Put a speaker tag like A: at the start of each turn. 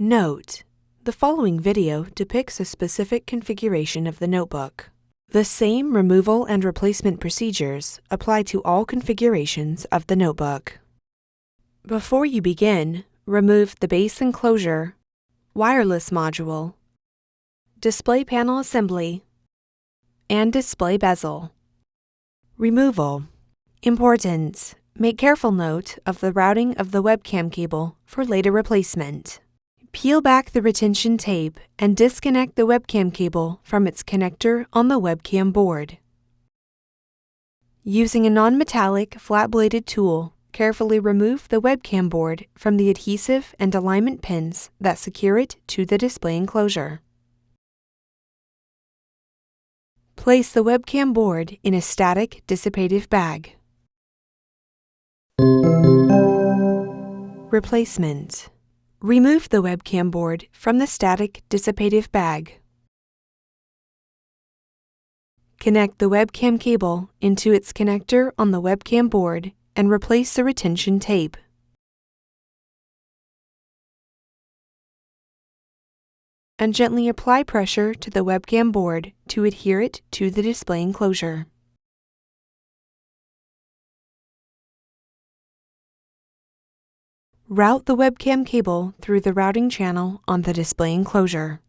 A: Note: the following video depicts a specific configuration of the notebook. The same removal and replacement procedures apply to all configurations of the notebook. Before you begin, remove the base enclosure, wireless module, display panel assembly, and display bezel. Removal. Important: make careful note of the routing of the webcam cable for later replacement. Peel back the retention tape and disconnect the webcam cable from its connector on the webcam board. Using a non-metallic, flat-bladed tool, carefully remove the webcam board from the adhesive and alignment pins that secure it to the display enclosure. Place the webcam board in a static dissipative bag. Replacement. Remove the webcam board from the static dissipative bag. Connect the webcam cable into its connector on the webcam board and replace the retention tape. And gently apply pressure to the webcam board to adhere it to the display enclosure. Route the webcam cable through the routing channel on the display enclosure.